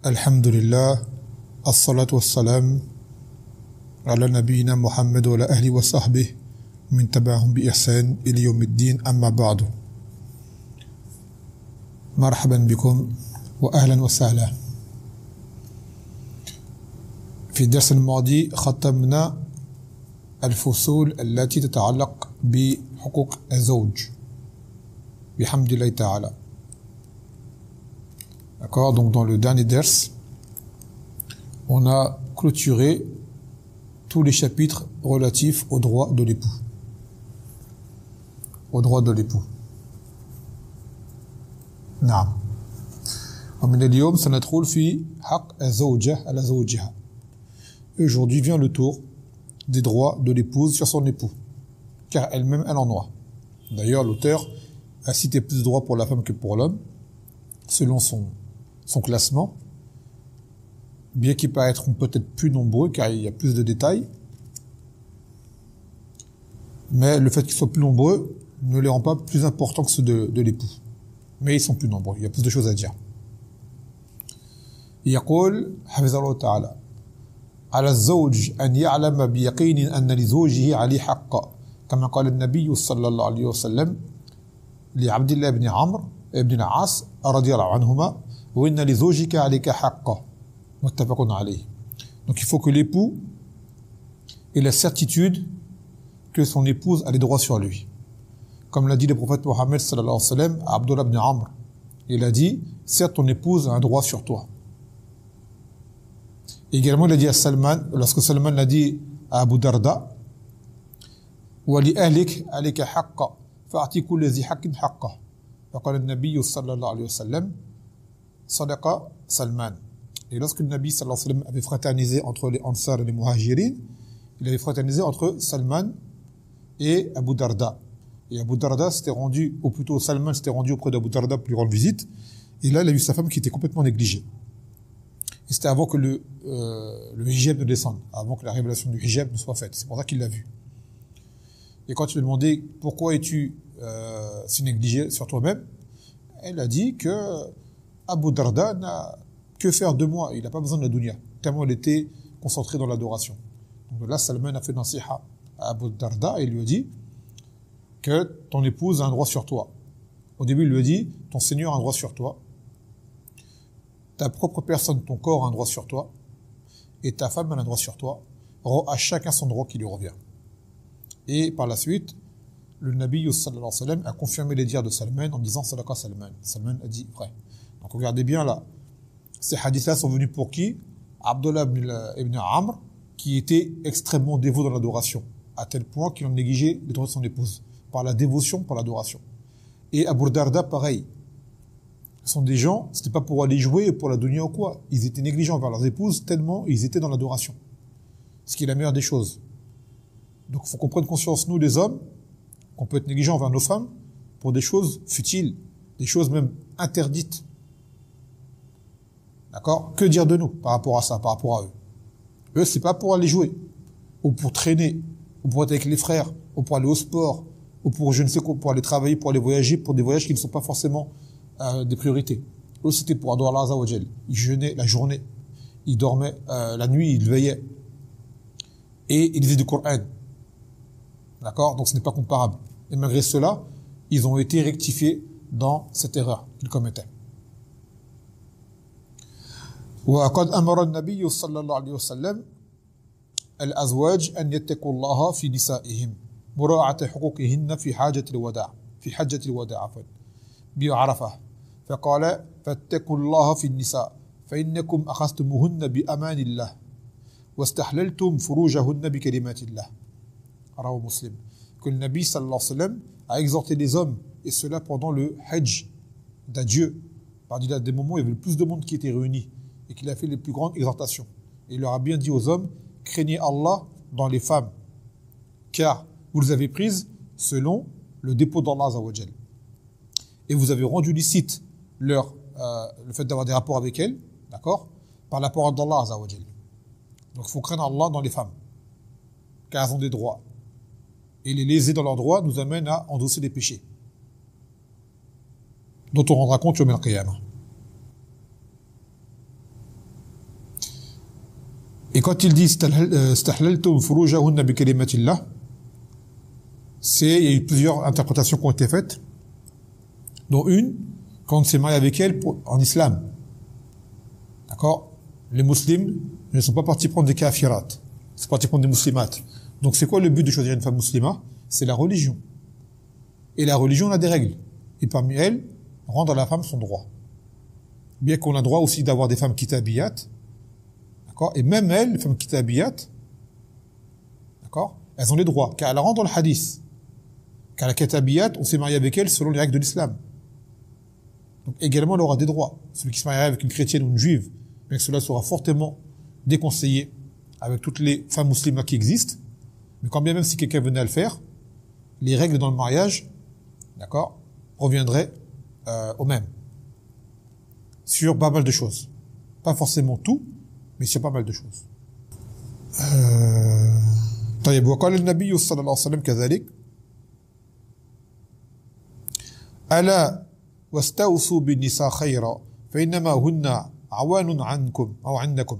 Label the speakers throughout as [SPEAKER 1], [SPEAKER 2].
[SPEAKER 1] Alhamdulillah, as-salatu was-salam ala nabiyyina Muhammad wa ala ahli wa sahbihi min tabi'ahum bi ihsan ila yawmiddin amma ba'du. Marhaban bikum wa ahlan wa sahlan. في الدرس الماضي ختمنا الفصول التي تتعلق بحقوق الزوج بحمد الله تعالى. D'accord, donc dans le dernier ders, on a clôturé tous les chapitres relatifs aux droits de l'époux. Aux droits de l'époux. نعم. ومن اليوم سندخل في حق الزوجة على زوجها. Aujourd'hui vient le tour des droits de l'épouse sur son époux, car elle-même elle en a. D'ailleurs, l'auteur a cité plus de droits pour la femme que pour l'homme, selon son classement, bien qu'ils paraîtront peut-être plus nombreux, car il y a plus de détails, mais le fait qu'ils soient plus nombreux ne les rend pas plus importants que ceux de l'époux. Mais ils sont plus nombreux, il y a plus de choses à dire. يقول حفظه الله تعالى على الزوج أن يعلم بيقين أن لزوجه عليه حق كما قال النبي صلى الله عليه وسلم لعبد الله بن عمرو بن العاص رضي الله عنهما وإن لزوجك عليك حق متفق عليه. Donc il faut que l'époux ait la certitude que son épouse a des droits sur lui. Comme l'a dit le prophète Mohammed sallallahu alayhi wa sallam à Abdullah ibn Amr, il a dit certes ton épouse a un droit sur toi. Également, il a dit à Salman, lorsque Salman l'a dit à Abu Darda, وَلِأَهْلِكَ عَلَيْكَ حَقًّا فَأَعْطِ كُلَّ ذِي حَقٍّ حَقَّهُ فقال النبي صلى الله عليه وسلم صدق Salman. Et lorsque le Nabi sallallahu alayhi wa sallam avait fraternisé entre les Ansar et les Muhajirin, il avait fraternisé entre Salman et Abu Darda. Et Abu Darda s'était rendu, ou plutôt Salman s'était rendu auprès d'Abu Darda pour lui rendre visite, et là il a vu sa femme qui était complètement négligée. Et c'était avant que le hijab ne descende, avant que la révélation du hijab ne soit faite. C'est pour ça qu'il l'a vu. Et quand il lui a demandé pourquoi es-tu si négligé sur toi-même, elle a dit que Abu Darda n'a que faire de moi, il n'a pas besoin de la dunya, tellement il était concentré dans l'adoration. Donc là, Salman a fait nasiha à Abu Darda et il lui a dit que ton épouse a un droit sur toi. Au début, il lui a dit ton Seigneur a un droit sur toi. Ta propre personne, ton corps a un droit sur toi, et ta femme a un droit sur toi, à chacun son droit qui lui revient. Et par la suite, le Nabi sallallahu alayhi wa sallam a confirmé les dires de Salman en disant Sadaqa Salman. Salman a dit vrai. Donc regardez bien là, ces hadiths-là sont venus pour qui? Abdullah ibn Amr, qui était extrêmement dévot dans l'adoration, à tel point qu'il en négligeait les droits de son épouse, par la dévotion, par l'adoration. Et Abu Darda, pareil. Ce sont des gens, c'était pas pour aller jouer, pour la dunya ou quoi. Ils étaient négligents envers leurs épouses tellement ils étaient dans l'adoration. Ce qui est la meilleure des choses. Donc il faut qu'on prenne conscience, nous les hommes, qu'on peut être négligent envers nos femmes pour des choses futiles, des choses même interdites. D'accord? Que dire de nous par rapport à ça, par rapport à eux? Eux, c'est pas pour aller jouer, ou pour traîner, ou pour être avec les frères, ou pour aller au sport, ou pour je ne sais quoi, pour aller travailler, pour aller voyager, pour des voyages qui ne sont pas forcément des priorités. Eux, c'était pour adorer Allah Azza wa Jal. Ils jeûnaient la journée, ils dormaient la nuit, ils veillaient. Et ils lisaient du Coran. D'accord? Donc ce n'est pas comparable. Et malgré cela, ils ont été rectifiés dans cette erreur qu'ils commettaient. وقد أمر النبي صلى الله عليه وسلم الأزواج أن يتقوا الله في نسائهم مراعاة حقوقهن في حجة الوداع بعرفة فقال فاتقوا الله في النساء فإنكم أخذتموهن بأمان الله واستحللتم فروجهن بكلمات الله رواه مسلم. Que le Nabi sallallahu alayhi wa sallam a exhorté les hommes, et cela pendant le Hajj d'adieu. Il y a des moments où il y avait le plus de monde qui était réuni et qu'il a fait les plus grandes exhortations. Et il leur a bien dit aux hommes, craignez Allah dans les femmes, car vous les avez prises selon le dépôt d'Allah Azza wa Jal. Et vous avez rendu licite le fait d'avoir des rapports avec elles, d'accord, par la parole d'Allah Azza wa Jal. Donc il faut craindre Allah dans les femmes, car elles ont des droits. Et les léser dans leurs droits nous amène à endosser des péchés, dont on rendra compte yawm al-qiyamah. Et quand il dit istahlaltum furujahunna bi kalimatillah, il y a eu plusieurs interprétations qui ont été faites, dont une, quand on s'est marié avec elle en islam. D'accord? Les musulmans ne sont pas partis prendre des kafirat, ils sont partis prendre des muslimat. Donc c'est quoi le but de choisir une femme musulmane? C'est la religion. Et la religion a des règles. Et parmi elles, rendre à la femme son droit. Bien qu'on a droit aussi d'avoir des femmes kitabiyat, d'accord? Et même elles, les femmes kitabiyat, d'accord? Elles ont les droits, car elles rentrent dans le hadith. Car la kitabiyat, on s'est marié avec elles selon les règles de l'islam. Donc également, elle aura des droits. Celui qui se marie avec une chrétienne ou une juive, bien que cela sera fortement déconseillé avec toutes les femmes musulmanes qui existent, mais quand bien même si quelqu'un venait à le faire, les règles dans le mariage, d'accord, reviendraient au même. Sur pas mal de choses. Pas forcément tout, mais sur pas mal de choses. طيب وقال النبي صلى الله عليه وسلم كذلك ألا واستوصوا بالنساء خيرا فإنما هن عوان عنكم أو عندكم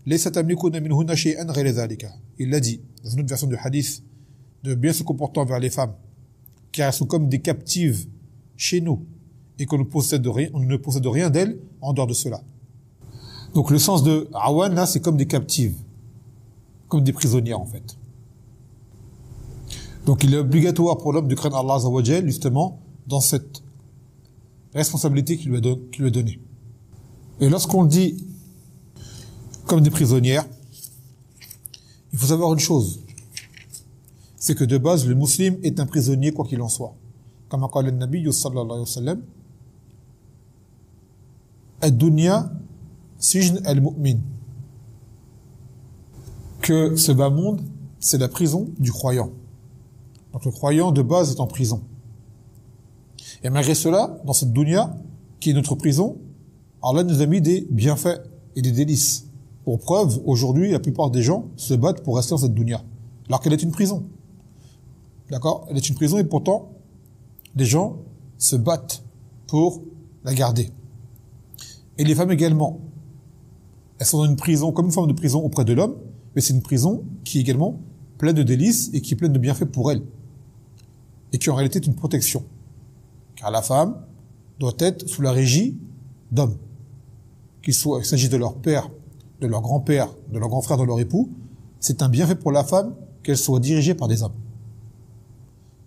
[SPEAKER 1] ليس تملكون منهن شيئا غير ذلك. Il l'a dit dans une autre version du hadith, de bien se comporter envers les femmes, car elles sont comme des captives chez nous et qu'on ne possède rien d'elles en dehors de cela. Donc le sens de awan là, c'est comme des captives, comme des prisonnières en fait. Donc il est obligatoire pour l'homme de craindre Allah Azza wa Jal, justement dans cette responsabilité qu'il lui a donnée. Et lorsqu'on dit comme des prisonnières, il faut savoir une chose, c'est que de base le musulman est un prisonnier quoi qu'il en soit. Comme a dit le Nabi sallallahu alayhi wa sallam, ad-dunya sijn al-mu'min, que ce bas monde c'est la prison du croyant. Donc le croyant de base est en prison. Et malgré cela, dans cette dunya, qui est notre prison, Allah nous a mis des bienfaits et des délices. Pour preuve, aujourd'hui, la plupart des gens se battent pour rester dans cette dunya, alors qu'elle est une prison. D'accord? Elle est une prison et pourtant, les gens se battent pour la garder. Et les femmes également. Elles sont dans une prison, comme une forme de prison auprès de l'homme, mais c'est une prison qui est également pleine de délices et qui est pleine de bienfaits pour elles. Et qui en réalité est une protection. Car la femme doit être sous la régie d'hommes. Qu'il s'agisse de leur père, de leur grand-père, de leur grand frère, de leur époux, c'est un bienfait pour la femme qu'elle soit dirigée par des hommes.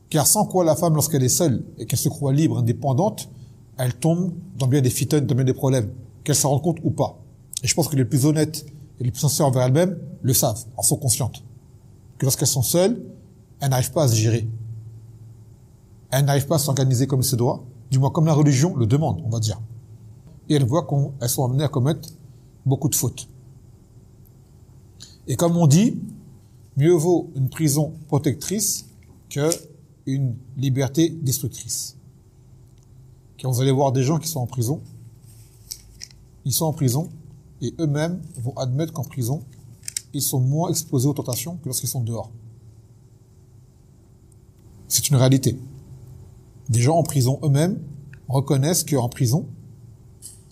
[SPEAKER 1] Car sans quoi la femme, lorsqu'elle est seule et qu'elle se croit libre, indépendante, elle tombe dans bien des fitnes, dans bien des problèmes, qu'elle s'en rende compte ou pas. Et je pense que les plus honnêtes et les plus sincères envers elles-mêmes le savent, en sont conscientes. Que lorsqu'elles sont seules, elles n'arrivent pas à se gérer. Elles n'arrivent pas à s'organiser comme il se doit, du moins comme la religion le demande, on va dire. Et elles voient qu'elles sont amenées à commettre beaucoup de fautes. Et comme on dit, mieux vaut une prison protectrice que une liberté destructrice. Car vous allez voir des gens qui sont en prison, ils sont en prison, et eux-mêmes vont admettre qu'en prison, ils sont moins exposés aux tentations que lorsqu'ils sont dehors. C'est une réalité. Des gens en prison eux-mêmes reconnaissent qu'en prison,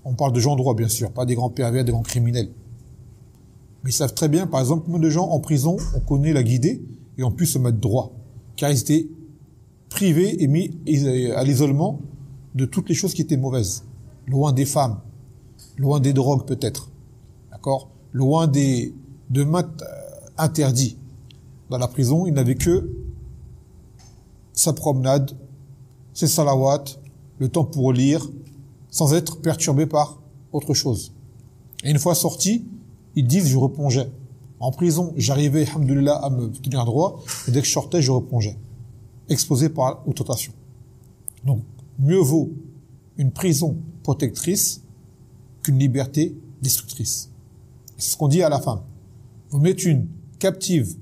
[SPEAKER 1] on parle de gens droits bien sûr, pas des grands pervers, des grands criminels. Mais ils savent très bien, par exemple, combien de gens en prison ont connu la guidée et ont pu se mettre droit, car ils étaient privés et mis à l'isolement de toutes les choses qui étaient mauvaises. Loin des femmes, loin des drogues peut-être, d'accord, loin de maths interdits. Dans la prison, il n'avait que sa promenade, ses salawats, le temps pour lire, sans être perturbé par autre chose. Et une fois sorti, ils disent je replongeais. En prison, j'arrivais, alhamdoulilah, à me tenir droit, et dès que je sortais, je replongeais. Exposé aux tentations. Donc, mieux vaut une prison protectrice qu'une liberté destructrice. C'est ce qu'on dit à la femme. Vous mettez une captive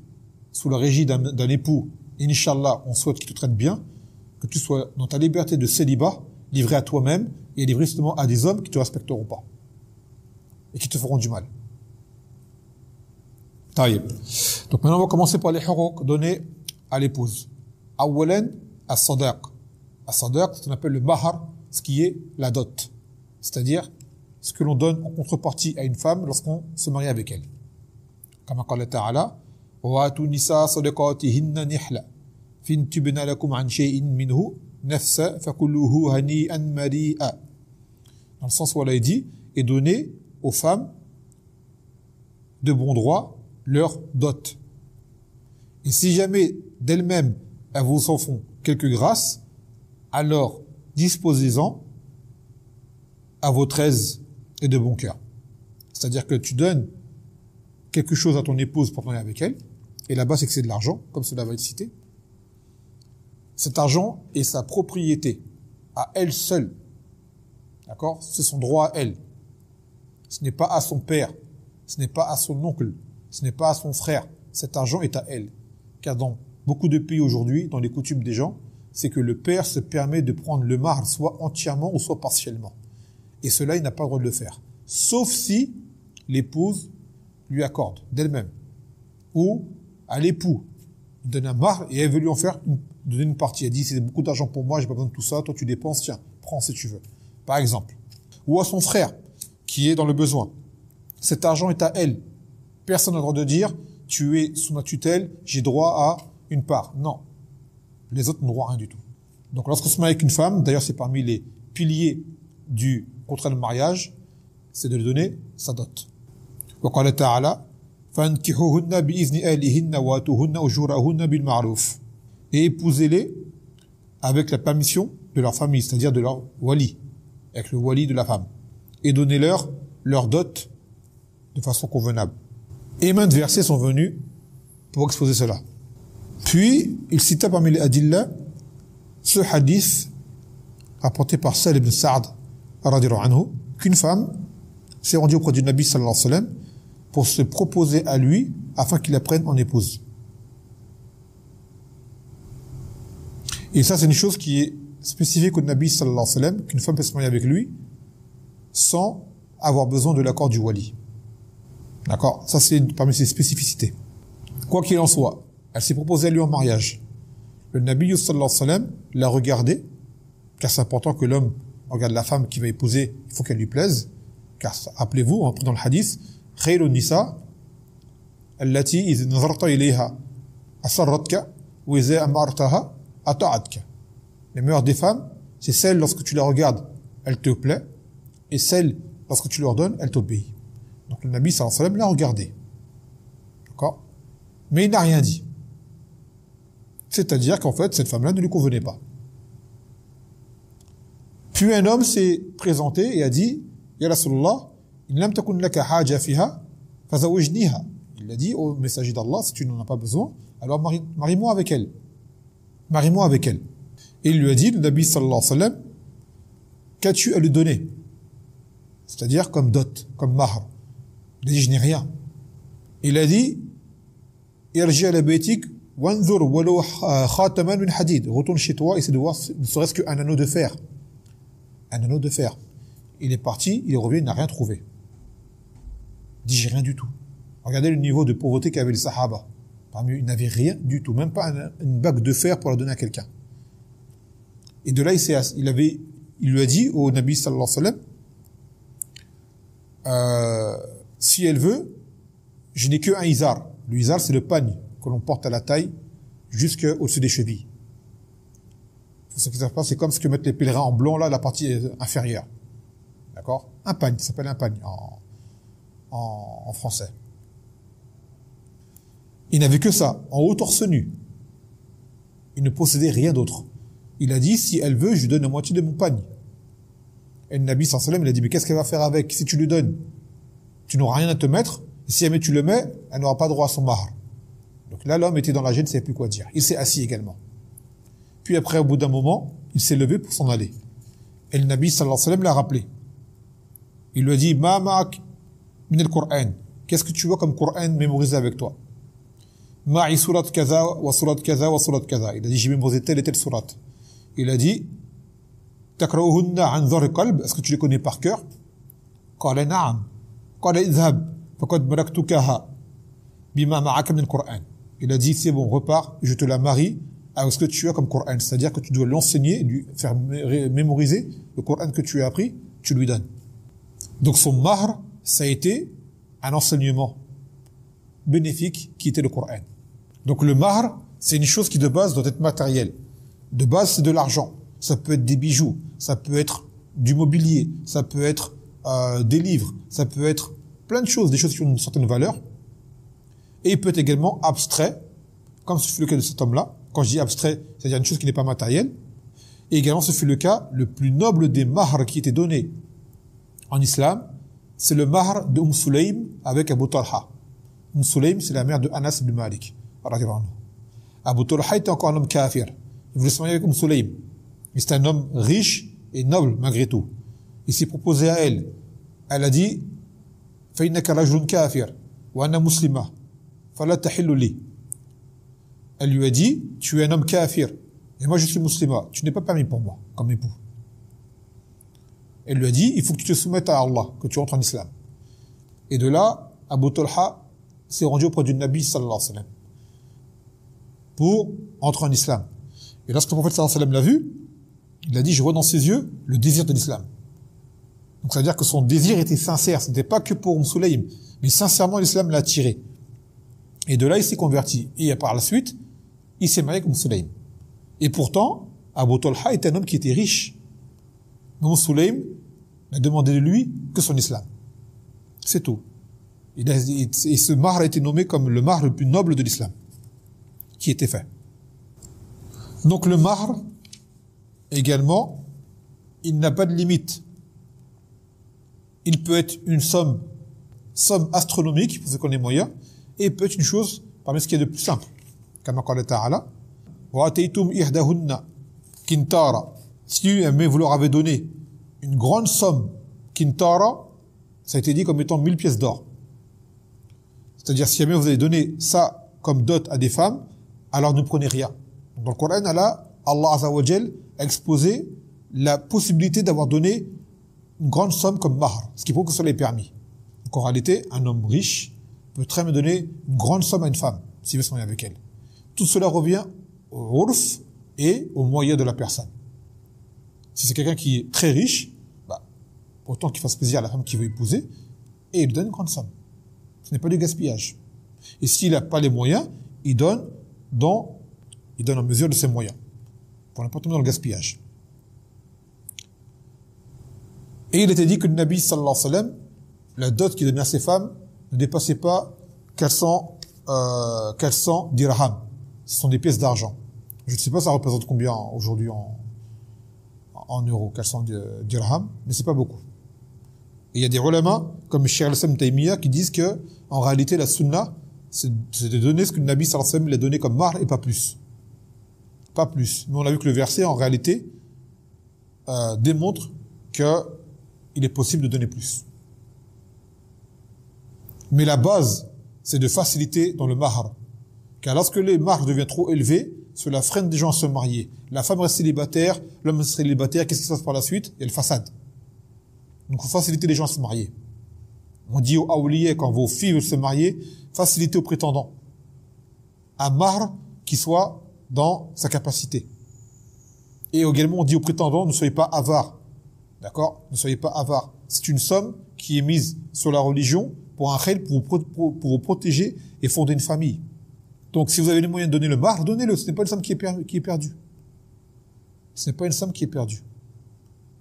[SPEAKER 1] sous la régie d'un époux, Inch'Allah, on souhaite qu'il te traite bien, que tu sois dans ta liberté de célibat, livré à toi-même, et livré justement à des hommes qui te respecteront pas. Et qui te feront du mal. Taïb. Donc maintenant, on va commencer par les huquq donnés à l'épouse. Awalan, as-sadaq. As-sadaq, c'est ce qu'on appelle le mahar, ce qui est la dot. C'est-à-dire, ce que l'on donne en contrepartie à une femme lorsqu'on se marie avec elle. كما قال تعالى وآتوا النساء صدقاتهن نحلة فإن تبن لكم عن شيء منه نفسا فكلوه هنيئا مريئا. Dans le sens où elle a dit, et donnez aux femmes de bon droit leur dot. Et si jamais d'elles-mêmes elles vous en font quelque grâce, alors disposez-en à votre aise et de bon cœur. C'est-à-dire que tu donnes quelque chose à ton épouse pour parler avec elle, et là-bas c'est que c'est de l'argent, comme cela va être cité. Cet argent est sa propriété, à elle seule. D'accord? C'est son droit à elle. Ce n'est pas à son père, ce n'est pas à son oncle, ce n'est pas à son frère. Cet argent est à elle. Car dans beaucoup de pays aujourd'hui, dans les coutumes des gens, c'est que le père se permet de prendre le mahr soit entièrement ou soit partiellement. Et cela, il n'a pas le droit de le faire. Sauf si l'épouse lui accorde d'elle-même. Ou à l'époux, il donne un mahr et elle veut lui en faire donner une partie. Elle dit, c'est beaucoup d'argent pour moi, j'ai pas besoin de tout ça, toi tu dépenses, tiens, prends si tu veux. Par exemple. Ou à son frère, qui est dans le besoin. Cet argent est à elle. Personne n'a le droit de dire, tu es sous ma tutelle, j'ai droit à une part. Non. Les autres n'ont droit à rien du tout. Donc lorsqu'on se marie avec une femme, d'ailleurs c'est parmi les piliers du contrat de mariage, c'est de lui donner sa dot. وقال تعالى فانكحوهن بإذن أهلهن وآتوهن أجورهن بالمعروف. Et épousez-les avec la permission de leur famille, c'est-à-dire de leur wali, avec le wali de la femme. Et donnez-leur leur dot de façon convenable. Et maintes versets sont venus pour exposer cela. Puis, il cita parmi les adillah ce hadith rapporté par Sahl ibn Sa'd radhiyallahu anhu, qu'une femme s'est rendue auprès du Nabi sallallahu alayhi wa sallam pour se proposer à lui afin qu'il la prenne en épouse. Et ça, c'est une chose qui est spécifique au Nabi sallallahu alayhi wa sallam, qu'une femme peut se marier avec lui sans avoir besoin de l'accord du wali. D'accord? Ça, c'est parmi ses spécificités. Quoi qu'il en soit, elle s'est proposée à lui en mariage. Le Nabi sallallahu alayhi wa sallam l'a regardée, car c'est important que l'homme regarde la femme qu'il va épouser, il faut qu'elle lui plaise, car rappelez-vous, on pris dans le hadith, خير النساء التي إذا نظرت إليها أسرتك وإذا أمرتها أطاعتك. Les meilleures des femmes, c'est celles lorsque tu la regardes, elle te plaît, et celles lorsque tu leur donnes, elle t'obéit. Donc le Nabi sallallahu alayhi wa sallam l'a regardée. D'accord? Mais il n'a rien dit. C'est-à-dire qu'en fait, cette femme-là ne lui convenait pas. Puis un homme s'est présenté et a dit, Ya Rasulallah, in lam takun laka haja fiha, fazawajniha. Il a dit au messager d'Allah, si tu n'en as pas besoin, alors marie-moi avec elle. Marie-moi avec elle. Et il lui a dit, le Nabi sallallahu alayhi wa sallam, qu'as-tu à lui donner? C'est-à-dire comme dot, comme mahr. Il a dit, je n'ai rien. Il a dit, irji ala baytik, wanzur walau khataman min hadid. Retourne chez toi et essaie de voir ne serait-ce qu'un anneau de fer. Un anneau de fer. Il est parti, il est revenu, il n'a rien trouvé. Il dit, j'ai rien du tout. Regardez le niveau de pauvreté qu'avaient les Sahaba. Parmi eux, ils n'avaient rien du tout, même pas une bague de fer pour la donner à quelqu'un. Et de là, il lui a dit au Nabi sallallahu alayhi wa sallam, si elle veut, je n'ai qu'un izar. Le izar, c'est le pagne que l'on porte à la taille jusqu'au-dessus des chevilles. Ce qui se passe, c'est comme ce que mettent les pèlerins en blanc, là, la partie inférieure. D'accord? Un pagne, ça s'appelle un pagne en français. Il n'avait que ça, en haut torse nu. Il ne possédait rien d'autre. Il a dit, si elle veut, je lui donne la moitié de mon pagne. Et le Nabi sallallahu alayhi wa sallam, il a dit, mais qu'est-ce qu'elle va faire avec? Si tu lui donnes, tu n'auras rien à te mettre. Et si jamais tu le mets, elle n'aura pas droit à son mahr. Donc là, l'homme était dans la gêne, il ne savait plus quoi dire. Il s'est assis également. Puis après, au bout d'un moment, il s'est levé pour s'en aller. Et le Nabi sallallahu alayhi wa sallam l'a rappelé. Il lui a dit, ma ma'ak min al-Qur'an. Qu'est-ce que tu vois comme Qur'an mémorisé avec toi? Ma'i surat kaza wa surat kaza wa surat kaza. Il a dit, j'ai mémorisé telle et telle surat. Il a dit, takra'uhunna an dhar qalb. Est-ce que tu les connais par cœur? Qala na'am. Qala idhab. Faqad malaktukaha bima ma'aka min al-Qur'an. Il a dit, c'est bon, repars, je te la marie avec ce que tu as comme Qur'an. C'est-à-dire que tu dois l'enseigner, lui faire mémoriser le Qur'an que tu as appris, tu lui donnes. Donc son mahr, ça a été un enseignement bénéfique qui était le Coran. Donc le mahr, c'est une chose qui de base doit être matérielle. De base, c'est de l'argent. Ça peut être des bijoux, ça peut être du mobilier, ça peut être des livres, ça peut être plein de choses, des choses qui ont une certaine valeur. Et il peut être également abstrait, comme ce fut le cas de cet homme-là. Quand je dis abstrait, c'est-à-dire une chose qui n'est pas matérielle. Et également, ce fut le cas, le plus noble des mahrs qui était donné en islam, c'est le mahr de Sulaym avec Abu Talha. Sulaym, c'est la mère de Anas ibn Malik. Abu Talha était encore un homme kafir. Il voulait se marier avec Sulaym. Mais c'est un homme riche et noble malgré tout. Il s'est proposé à elle. Elle a dit فَإِنَّكَ رَجُلٌ كَافِرٌ وَأَنَا مُسْلِمَةٌ فَلَا تَحِلُّ لِي. Elle lui a dit, tu es un homme kafir et moi je suis musulman, tu n'es pas permis pour moi comme époux. Elle lui a dit, il faut que tu te soumettes à Allah, que tu entres en islam. Et de là, Abu Talha s'est rendu auprès du Nabi sallallahu alayhi wa sallam pour entrer en islam. Et lorsque le prophète sallallahu alayhi wa sallam l'a vu, il a dit, je vois dans ses yeux le désir de l'islam. Donc ça veut dire que son désir était sincère, ce n'était pas que pour Sulaym, mais sincèrement l'islam l'a attiré. Et de là, il s'est converti. Et par la suite, il s'est marié avec Sulaym. Et pourtant, Abu Talha était un homme qui était riche. Mais Sulaym n'a demandé de lui que son islam. C'est tout. Et ce mahr a été nommé comme le mahr le plus noble de l'islam, qui était fait. Donc le mahr, également, il n'a pas de limite. Il peut être une somme astronomique, pour ceux qui ont les moyens, et peut être une chose parmi ce qui est de plus simple. Comme Allah Ta'ala, وَأَتَيْتُمْ إِحْدَهُنَّ كِنْتَارًا. Si mais vous leur avez donné une grande somme, kintara, ça a été dit comme étant 1000 pièces d'or. C'est-à-dire, si jamais vous avez donné ça comme dot à des femmes, alors ne prenez rien. Dans le Coran, Allah Azza wa Jal a exposé la possibilité d'avoir donné une grande somme comme mahr, ce qui prouve que cela est permis. Donc en réalité, un homme riche peut très bien donner une grande somme à une femme, s'il veut se marier avec elle. Tout cela revient au urf et aux moyens de la personne. Si c'est quelqu'un qui est très riche, autant qu'il fasse plaisir à la femme qu'il veut épouser, et il lui donne une grande somme. Ce n'est pas du gaspillage. Et s'il n'a pas les moyens, il donne en mesure de ses moyens, pour ne pas tomber dans le gaspillage. Et il était dit que le Nabi sallallahu alayhi wa sallam, la dot qu'il donnait à ses femmes ne dépassait pas 400 dirhams. Ce sont des pièces d'argent. Je ne sais pas ça représente combien aujourd'hui en euros, 400 dirhams, mais c'est pas beaucoup. Et il y a des ulama, comme Cheikh al-Islam Taymiyyah, qui disent que, en réalité, la sunna, c'est de donner ce que le Nabi sallallahu alayhi wa sallam l'a donné comme mahr et pas plus. Pas plus. Mais on a vu que le verset, en réalité, démontre que il est possible de donner plus. Mais la base, c'est de faciliter dans le mahr. Car lorsque les mahrs deviennent trop élevés, cela freine des gens à se marier. La femme reste célibataire, l'homme reste célibataire, qu'est-ce qui se passe par la suite? Il y a le façade. Donc, il faut faciliter les gens à se marier. On dit aux awliya, quand vos filles veulent se marier, facilitez aux prétendants un mahr qui soit dans sa capacité. Et également, on dit aux prétendants, ne soyez pas avares. D'accord? Ne soyez pas avares. C'est une somme qui est mise sur la religion pour un khayr, pour vous protéger et fonder une famille. Donc, si vous avez les moyens de donner le mahr, donnez-le. Ce n'est pas une somme qui est perdue. Ce n'est pas une somme qui est perdue.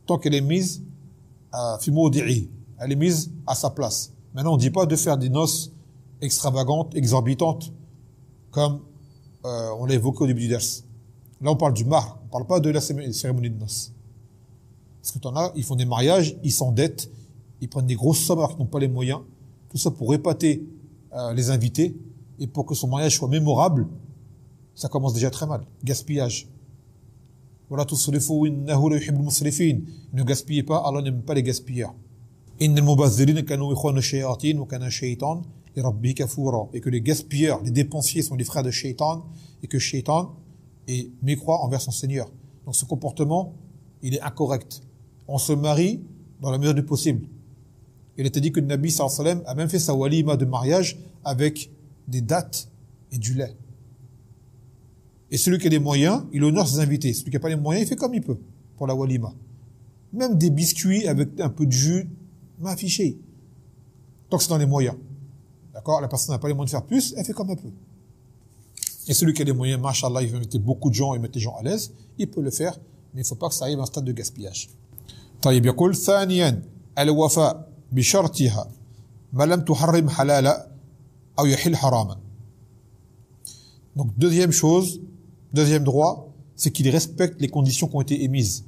[SPEAKER 1] Tant qu'elle est mise elle est mise à sa place. Maintenant, on ne dit pas de faire des noces extravagantes, exorbitantes, comme on l'a évoqué au début du ders. Là, on parle du mahr. On ne parle pas de la cérémonie de noces. Parce que t'en as, ils font des mariages, ils s'endettent, ils prennent des grosses sommes alors qu'ils n'ont pas les moyens. Tout ça pour épater les invités et pour que son mariage soit mémorable. Ça commence déjà très mal. Gaspillage. Voilà, tusrifu innahu la yuhibbul musrifin. Ne gaspillez pas, Allah n'aime pas les gaspilleurs. Innal mubazzirina kanu ikhwana ash-shayatin wa kana ash-shaytan li rabbih kafura. Et que les gaspilleurs, les dépensiers sont les frères de Shaitan et que Shaitan est mécroit envers son Seigneur. Donc ce comportement, il est incorrect. On se marie dans la mesure du possible. Il était dit que le Nabi sallallahu alayhi wa sallam a même fait sa walima de mariage avec des dattes et du lait. Et celui qui a les moyens, il honore ses invités. Celui qui n'a pas les moyens, il fait comme il peut pour la walima. Même des biscuits avec un peu de jus, m'a affiché. Tant que c'est dans les moyens. D'accord? La personne n'a pas les moyens de faire plus, elle fait comme elle peut. Et celui qui a les moyens, machallah, il veut mettre beaucoup de gens et mettre les gens à l'aise, il peut le faire, mais il ne faut pas que ça arrive à un stade de gaspillage. طيب يقول ثانيا الوفاء بشرطها ما لم تحرم حلالا أو يحل حراما. Donc deuxième chose, deuxième droit, c'est qu'il respecte les conditions qui ont été émises.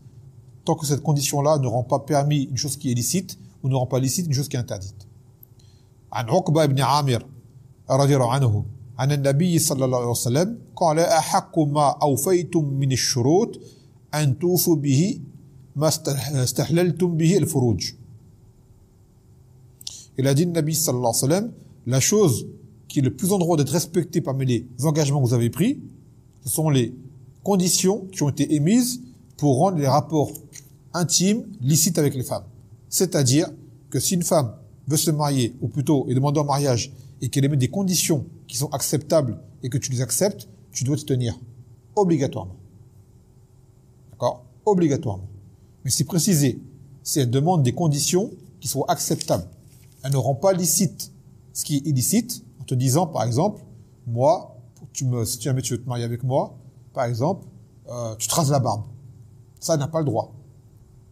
[SPEAKER 1] Tant que cette condition-là ne rend pas permis une chose qui est licite ou ne rend pas licite une chose qui est interdite. عن عقبة بن عامر رضي الله عنه عن النبي صلى الله عليه وسلم قال أحق ما أوفيتم من الشروط أن توفوا به ما استحللتم به الفروج. Il a dit, le Nabi sallallahu alayhi wa sallam, la chose qui est le plus en droit d'être respectée parmi les engagements que vous avez pris, ce sont les conditions qui ont été émises pour rendre les rapports intimes licites avec les femmes. C'est-à-dire que si une femme veut se marier, ou plutôt est demandée en mariage, et qu'elle émet des conditions qui sont acceptables et que tu les acceptes, tu dois te tenir. Obligatoirement. D'accord? Obligatoirement. Mais c'est précisé, si elle demande des conditions qui sont acceptables, elle ne rend pas licite ce qui est illicite, en te disant, par exemple, moi, si jamais tu veux te marier avec moi, par exemple, tu te rases la barbe. Ça, elle n'a pas le droit.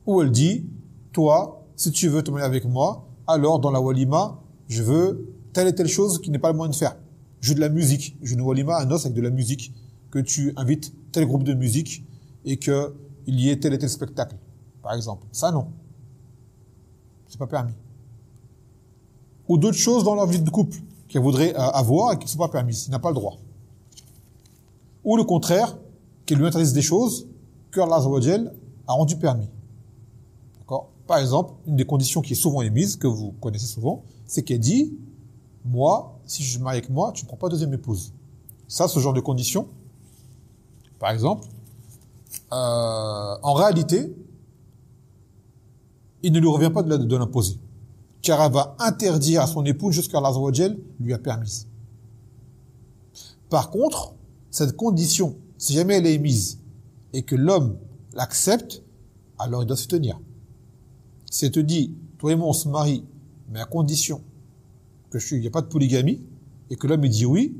[SPEAKER 1] Ou elle dit, toi, si tu veux te marier avec moi, alors dans la walima, je veux telle et telle chose qui n'est pas le moyen de faire. Je veux de la musique. Je veux une walima, un os avec de la musique, que tu invites tel groupe de musique et qu'il y ait tel et tel spectacle, par exemple. Ça, non. C'est pas permis. Ou d'autres choses dans leur vie de couple qu'elle voudrait avoir et qui ne sont pas permises. Il n'a pas le droit. Ou le contraire, qu'elle lui interdise des choses que Allah Azza wa Jal a rendu permis. D'accord? Par exemple, une des conditions qui est souvent émise, que vous connaissez souvent, c'est qu'elle dit, moi, si je me marie avec moi, tu ne prends pas deuxième épouse. Ça, ce genre de condition, par exemple, en réalité, il ne lui revient pas de l'imposer. Car elle va interdire à son époux jusqu'à Allah Azza wa Jal lui a permise. Par contre, cette condition, si jamais elle est émise et que l'homme l'accepte, alors il doit se tenir. Si elle te dit, toi et moi on se marie, mais à condition il n'y a pas de polygamie, et que l'homme il dit oui,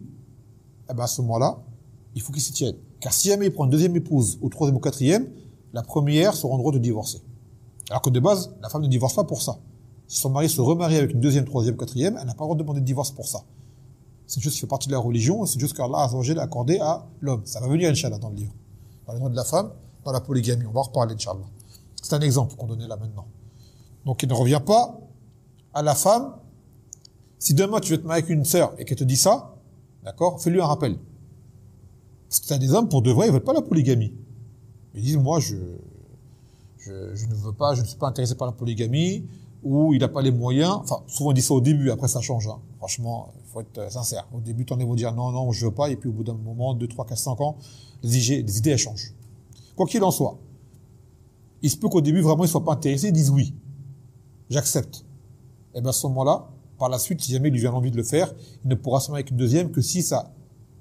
[SPEAKER 1] eh ben à ce moment-là, il faut qu'il s'y tienne. Car si jamais il prend une deuxième épouse, ou troisième ou quatrième, la première sera en droit de divorcer. Alors que de base, la femme ne divorce pas pour ça. Si son mari se remarie avec une deuxième, troisième, quatrième, elle n'a pas le droit de demander de divorce pour ça. C'est une chose qui fait partie de la religion, c'est une chose qu'Allah a accordé à l'homme. Ça va venir, Inch'Allah, dans le livre. Dans le droit de la femme, dans la polygamie. On va en reparler, Inch'Allah. C'est un exemple qu'on donnait là maintenant. Donc il ne revient pas à la femme. Si demain tu veux te marier avec une sœur et qu'elle te dit ça, d'accord, fais-lui un rappel. Parce que tu as des hommes, pour de vrai, ils veulent pas la polygamie. Ils disent, moi, je ne veux pas, je ne suis pas intéressé par la polygamie, ou il n'a pas les moyens. Enfin, souvent, on dit ça au début, après ça change. Hein. Franchement, il faut être sincère. Au début, t'en es vont dire, non, je veux pas, et puis au bout d'un moment, 2, 3, 4, 5 ans, les idées, elles changent. Quoi qu'il en soit, il se peut qu'au début, vraiment, ils soient pas intéressés, ils disent oui, j'accepte. Et bien, à ce moment-là, par la suite, si jamais il lui vient l'envie de le faire, il ne pourra se marier avec une deuxième que si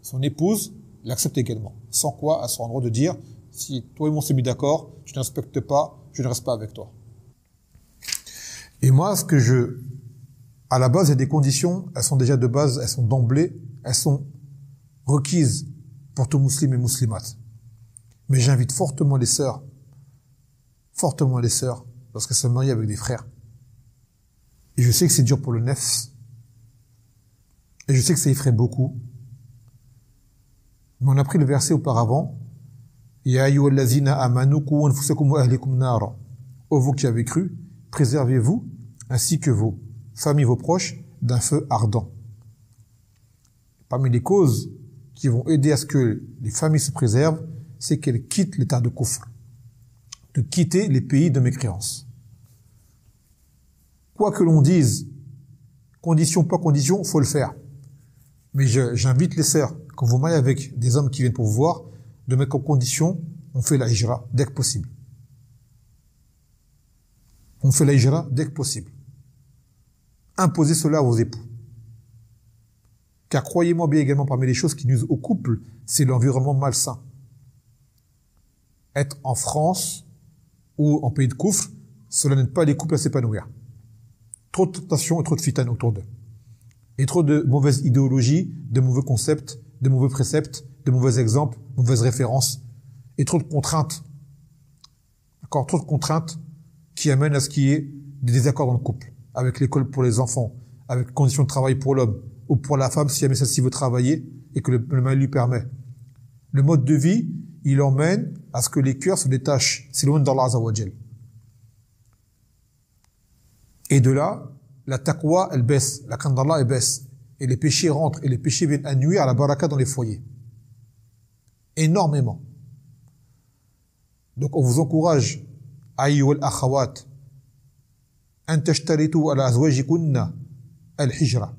[SPEAKER 1] son épouse l'accepte également. Sans quoi, elle sera en droit de dire, si toi et moi on s'est mis d'accord, tu ne respectes pas, je ne reste pas avec toi. Et moi, à la base, il y a des conditions, elles sont déjà de base, elles sont d'emblée, elles sont requises pour tout musulman et muslimat. Mais j'invite fortement les sœurs, lorsqu'elles se marient avec des frères. Et je sais que c'est dur pour le nefs. Et je sais que ça effraie beaucoup. Mais on a pris le verset auparavant. Ya ayyuhallazina amanu qu anfusakum wa ahlikum nara. Ô vous qui avez cru, préservez-vous ainsi que vos familles, vos proches d'un feu ardent. Parmi les causes qui vont aider à ce que les familles se préservent, c'est qu'elles quittent l'état de kufr, de quitter les pays de mécréance. Quoi que l'on dise, condition, pas condition, faut le faire. Mais j'invite les sœurs, quand vous mariez avec des hommes qui viennent pour vous voir, de mettre comme condition, on fait la hijra dès que possible. On fait la hijra dès que possible. Imposez cela à vos époux. Car croyez-moi bien également, parmi les choses qui nuisent au couple, c'est l'environnement malsain. Être en France ou en pays de kufr, cela n'aide pas les couples à s'épanouir. Trop de tentations et trop de fitanes autour d'eux. Il y a trop de mauvaises idéologies, de mauvais concepts, de mauvais préceptes, de mauvais exemples, de mauvaises références, et trop de contraintes. D'accord, trop de contraintes qui amènent à ce qu'il y ait des désaccords dans le couple, avec l'école pour les enfants, avec les conditions de travail pour l'homme, ou pour la femme si jamais celle-ci veut travailler et que le mari lui permet. Le mode de vie, il emmène à ce que les cœurs se détachent, s'éloignent d'Allah Azza wa Jal. Et de là, la taqwa, elle baisse, la crainte d'Allah, elle baisse. Et les péchés rentrent, et les péchés viennent à nuire à la baraka dans les foyers. Énormément. Donc on vous encourage, ayyuhal akhawat, an tashtaritu ala azwajikunna al-hijra.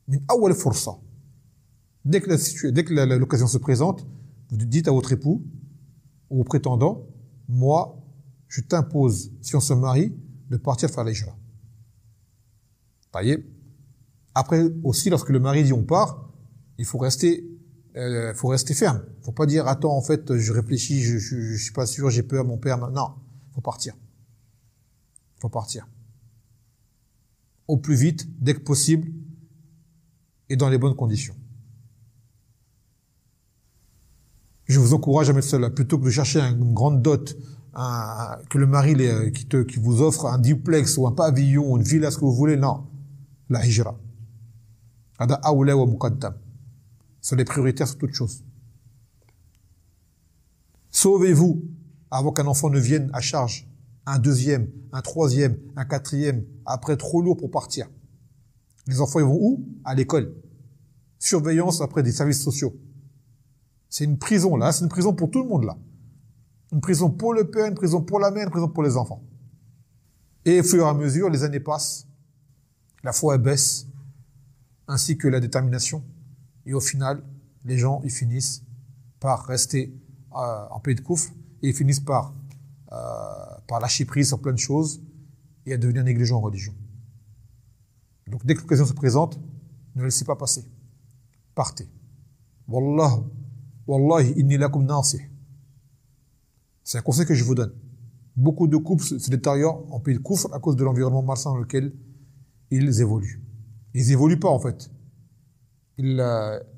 [SPEAKER 1] Min awwal fursa. Dès que l'occasion se présente, vous dites à votre époux ou au prétendant, moi, je t'impose, si on se marie, de partir faire l'hijra. Voyez. Après aussi, lorsque le mari dit on part, il faut rester ferme. Faut pas dire attends en fait je réfléchis, je suis pas sûr, j'ai peur, mon père. Non, faut partir. Faut partir. Au plus vite, dès que possible, et dans les bonnes conditions. Je vous encourage à mettre cela plutôt que de chercher une grande dot, que le mari qui vous offre un duplex ou un pavillon, une villa, ce que vous voulez. Non, la hijra. Hada awla wa muqaddam. C'est les prioritaires sur toute chose. Sauvez-vous avant qu'un enfant ne vienne à charge. Un deuxième, un troisième, un quatrième, après trop lourd pour partir. Les enfants, ils vont où? À l'école. Surveillance après des services sociaux. C'est une prison, là. C'est une prison pour tout le monde, là. Une prison pour le père, une prison pour la mère, une prison pour les enfants. Et au fur et à mesure, les années passent. La foi, elle baisse. Ainsi que la détermination. Et au final, les gens, ils finissent par rester en pays de coufre. Et ils finissent par lâcher prise sur plein de choses et à devenir négligents en religion. Donc, dès que l'occasion se présente, ne laissez pas passer. Partez. Wallahi, inni lakum nasih. C'est un conseil que je vous donne. Beaucoup de couples se détériorent en pays de coufre à cause de l'environnement malsain dans lequel ils évoluent. Ils évoluent pas, en fait.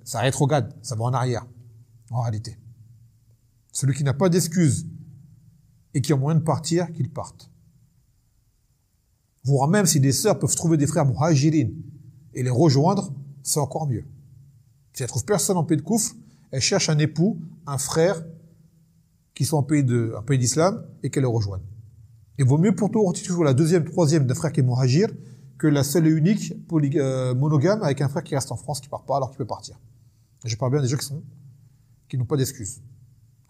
[SPEAKER 1] Ça rétrograde, ça va en arrière, en réalité. Celui qui n'a pas d'excuses et qui a moyen de partir, qu'il parte. Voire même si des sœurs peuvent trouver des frères muhajirin et les rejoindre, c'est encore mieux. Si elles ne trouvent personne en pays de coufre, elles cherchent un époux, un frère, qui sont en pays d'islam et qu'elles les rejoignent. Il vaut mieux pour toi toujours la deuxième, troisième d'un frère qui est muhajir que la seule et unique monogame avec un frère qui reste en France, qui part pas alors qu'il peut partir. Et je parle bien des gens qui n'ont pas d'excuses.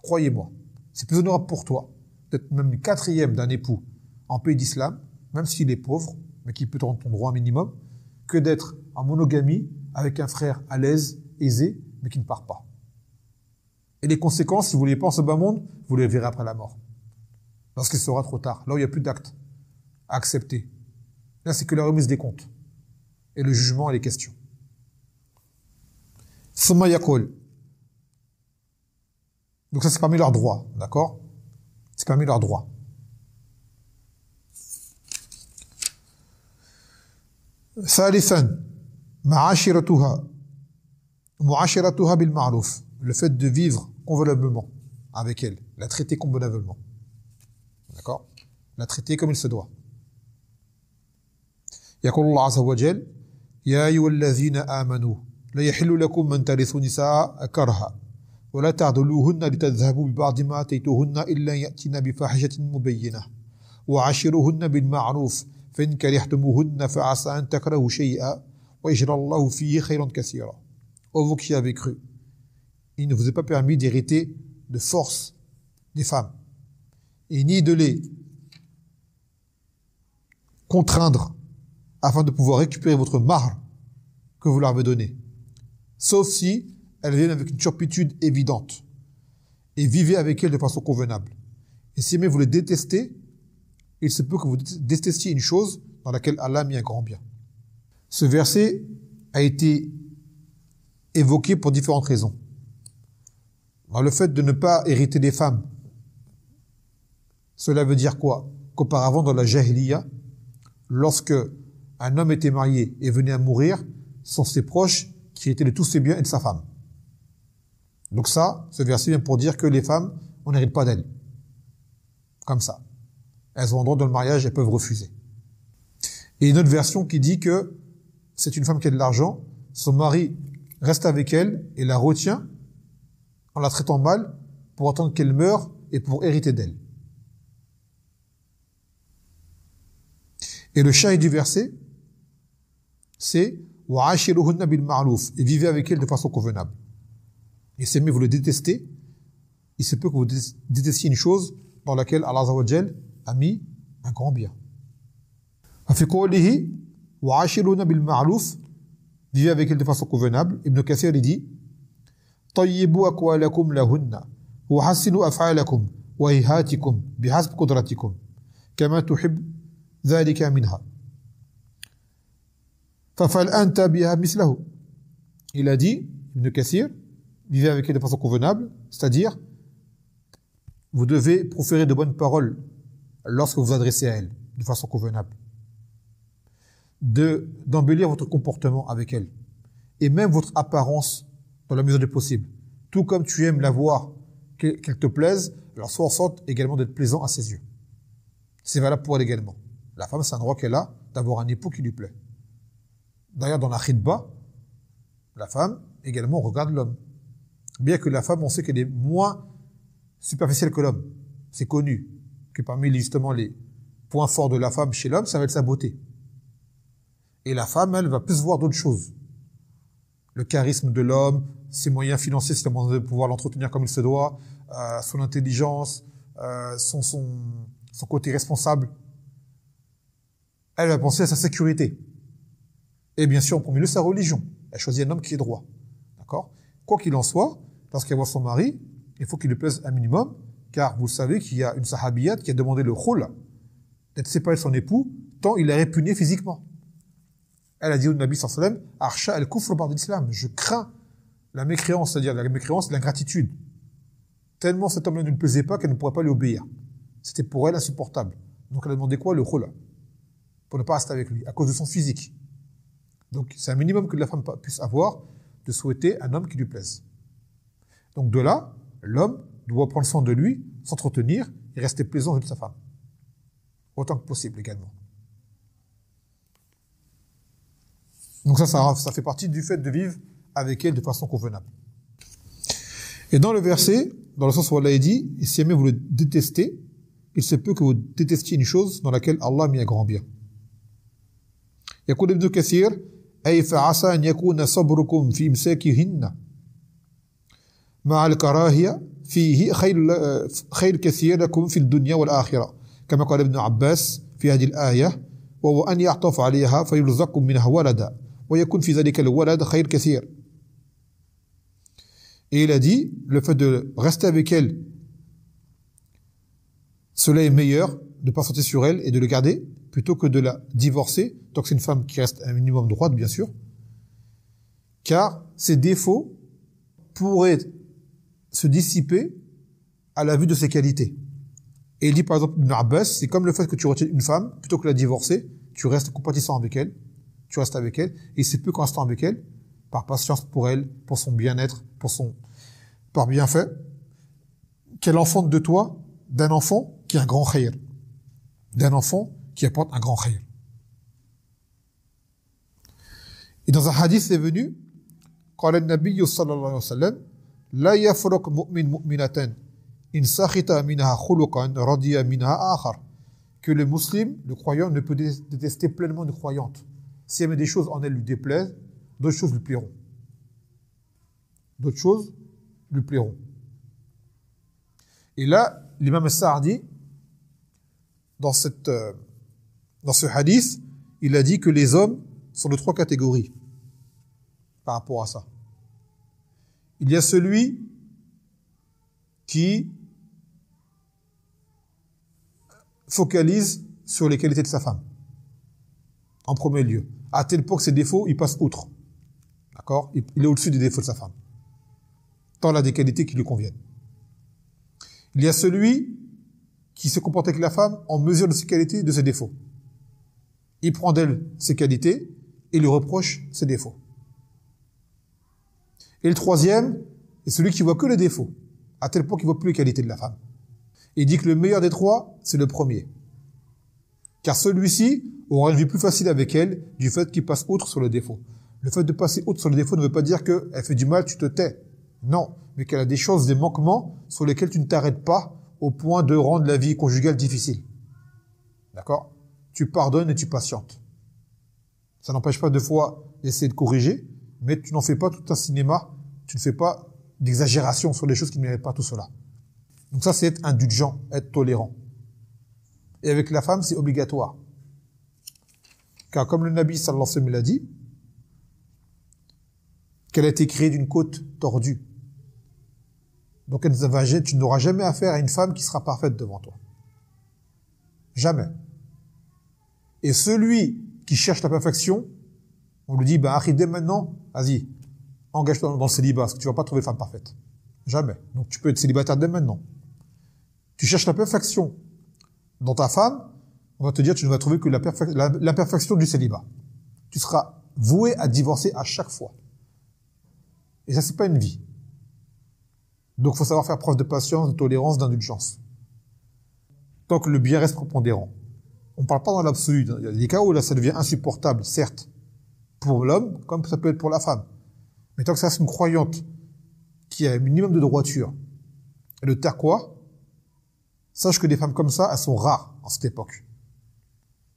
[SPEAKER 1] Croyez-moi, c'est plus honorable pour toi d'être même le quatrième d'un époux en pays d'islam, même s'il est pauvre, mais qui peut te rendre ton droit un minimum, que d'être en monogamie avec un frère à l'aise, aisé, mais qui ne part pas. Et les conséquences, si vous ne les pensez pas en ce bas monde, vous les verrez après la mort. Lorsqu'il sera trop tard, là où il n'y a plus d'actes à accepter. Là, c'est que la remise des comptes. Et le jugement et les questions. Summa yaqul. Donc ça, c'est parmi leurs droits, d'accord? C'est parmi leurs droits. ثالثا معاشرتها معاشرتها بالمعروف. Le fait de vivre convenablement avec elle, la traiter convenablement. D'accord? La traiter comme il se doit. يقول الله عز وجل يا أيها الذين آمنوا لا يحل لكم من ترثوا نساء كرها ولا تعضلوهن لتذهبوا ببعض ما آتيتوهن إلا يأتين بفاحشة مبينة وعاشروهن بالمعروف فإن كرهتموهن فعسى أن تكرهوا شيئا ويجعل الله فيه خيرا كثيرا. Ô vous qui avez cru, il ne vous est pas permis d'hériter de force des femmes et ni de les contraindre afin de pouvoir récupérer votre mahr que vous leur avez donné, sauf si elles viennent avec une turpitude évidente, et vivez avec elles de façon convenable. Et si jamais vous les détestez, il se peut que vous détestiez une chose dans laquelle Allah a mis un grand bien. Ce verset a été évoqué pour différentes raisons. Dans le fait de ne pas hériter des femmes, cela veut dire quoi? Qu'auparavant, dans la jahiliya, lorsque un homme était marié et venait à mourir, ce sont ses proches qui héritaient de tous ses biens et de sa femme. Donc ça, ce verset vient pour dire que les femmes, on n'hérite pas d'elles. Comme ça. Elles ont un droit dans le mariage, elles peuvent refuser. Et une autre version qui dit que c'est une femme qui a de l'argent, son mari reste avec elle et la retient en la traitant mal pour attendre qu'elle meure et pour hériter d'elle. Et le shahid du verset, c'est « Wa'ashiruhunna bil ma'ruf » et vivez avec elle de façon convenable. Et si vous le détestez, il se peut que vous détestiez une chose dans laquelle Allah Azza wa Jal a mis un grand bien. ففي قوله وعاشرون بالمعروف vivez avec elle de façon convenable. Ibn Kathir il dit طيبوا أقوالكم لهن وحسنوا أفعالكم وهيهاتكم بحسب قدرتكم كما تحب ذلك منها ففعل أنت بها مثله. Il a dit, Ibn Kathir, vivez avec elle de façon convenable, c'est-à-dire vous devez proférer de bonnes paroles lorsque vous vous adressez à elle de façon convenable, d'embellir votre comportement avec elle et même votre apparence dans la mesure du possible. Tout comme tu aimes la voir, qu'elle te plaise, alors sois en sorte également d'être plaisant à ses yeux. C'est valable pour elle également. La femme, c'est un droit qu'elle a d'avoir un époux qui lui plaît. D'ailleurs, dans la khidba, la femme également regarde l'homme. Bien que la femme, on sait qu'elle est moins superficielle que l'homme. C'est connu que parmi justement les points forts de la femme chez l'homme, ça va être sa beauté. Et la femme, elle, va plus voir d'autres choses. Le charisme de l'homme, ses moyens financiers, c'est le moment de pouvoir l'entretenir comme il se doit, son intelligence, son côté responsable. Elle va penser à sa sécurité. Et bien sûr, en premier lieu, sa religion. Elle choisit un homme qui est droit. D'accord ? Quoi qu'il en soit, lorsqu'elle voit son mari, il faut qu'il lui plaise un minimum, car vous savez qu'il y a une sahabiyat qui a demandé le khul, d'être séparée de son époux, tant il est répugné physiquement. Elle a dit au Nabi sallallahu alayhi wa sallam, Arsha al-kufr ba'd l'islam, je crains la mécréance, c'est-à-dire la mécréance, l'ingratitude. Tellement cet homme-là ne lui plaisait pas qu'elle ne pourrait pas lui obéir. C'était pour elle insupportable. Donc elle a demandé quoi? Le khul, pour ne pas rester avec lui, à cause de son physique. Donc c'est un minimum que la femme puisse avoir, de souhaiter un homme qui lui plaise. Donc de là, l'homme doit prendre soin de lui, s'entretenir et rester plaisant avec sa femme. Autant que possible également. Donc ça fait partie du fait de vivre avec elle de façon convenable. Et dans le verset, dans le sens où Allah a dit, et si jamais vous le détestez, il se peut que vous détestiez une chose dans laquelle Allah a mis un grand bien. يقول ابن كثير أي فعسى أن يكون صبركم في إمساكهن مع الكراهية فيه خير كثير لكم في الدنيا والآخرة كما قال ابن عباس في هذه الآية وهو أن يعطف عليها فيرزقكم منها ولدا ويكون في ذلك الولد خير كثير. Et il a dit, le fait de rester avec elle, cela est meilleur, de ne pas sauter sur elle et de le garder, plutôt que de la divorcer, tant que c'est une femme qui reste un minimum droite, bien sûr, car ses défauts pourraient se dissiper à la vue de ses qualités. Et il dit par exemple, Ibn Abbas, c'est comme le fait que tu retiens une femme, plutôt que la divorcer, tu restes compatissant avec elle, tu restes avec elle, et c'est peu qu'en restant avec elle, par patience pour elle, pour son bien-être, par bienfait, qu'elle enfante de toi d'un enfant qui a un grand khayr, d'un enfant qui apporte un grand khayr. Et dans un hadith c'est venu, قال النبي صلى الله عليه وسلم لا يفرق مؤمن مؤمنة إن سخط منها خلقا رضي منها آخر, que le musulman, le croyant, ne peut détester pleinement une croyante. Si elle met des choses en elle lui déplaisent, d'autres choses lui plairont. D'autres choses lui plairont. Et là, l'imam Sa'di, dans ce hadith, il a dit que les hommes sont de trois catégories par rapport à ça. Il y a celui qui focalise sur les qualités de sa femme, en premier lieu, à tel point que ses défauts, il passe outre. D'accord? Il est au-dessus des défauts de sa femme. Tant il a des qualités qui lui conviennent. Il y a celui qui se comporte avec la femme en mesure de ses qualités et de ses défauts. il prend d'elle ses qualités et lui reproche ses défauts. Et le troisième est celui qui voit que les défauts, à tel point qu'il ne voit plus les qualités de la femme. Il dit que le meilleur des trois, c'est le premier. Car celui-ci aura une vie plus facile avec elle du fait qu'il passe outre sur le défaut. Le fait de passer outre sur le défaut ne veut pas dire qu'elle fait du mal, tu te tais. Non, mais qu'elle a des choses, des manquements sur lesquels tu ne t'arrêtes pas au point de rendre la vie conjugale difficile. D'accord? Tu pardonnes et tu patientes. Ça n'empêche pas deux fois d'essayer de corriger, mais tu n'en fais pas tout un cinéma, tu ne fais pas d'exagération sur les choses qui ne méritent pas tout cela. Donc ça, c'est être indulgent, être tolérant. Et avec la femme, c'est obligatoire. Car comme le Nabi sallallahu alayhi wa sallam l'a dit, qu'elle a été créée d'une côte tordue. Donc tu n'auras jamais affaire à une femme qui sera parfaite devant toi. Jamais. Et celui qui cherche la perfection, on lui dit, dès maintenant, vas-y, engage-toi dans le célibat, parce que tu vas pas trouver de femme parfaite. Jamais. Donc tu peux être célibataire dès maintenant. Tu cherches la perfection dans ta femme, on va te dire, tu ne vas trouver que la perfection du célibat. Tu seras voué à divorcer à chaque fois. Et ça, c'est pas une vie. Donc, il faut savoir faire preuve de patience, de tolérance, d'indulgence. Tant que le bien reste prépondérant. On ne parle pas dans l'absolu. Il y a des cas où là, ça devient insupportable, certes, pour l'homme, comme ça peut être pour la femme. Mais tant que ça reste une croyante qui a un minimum de droiture et de taqwa, sache que des femmes comme ça, elles sont rares en cette époque.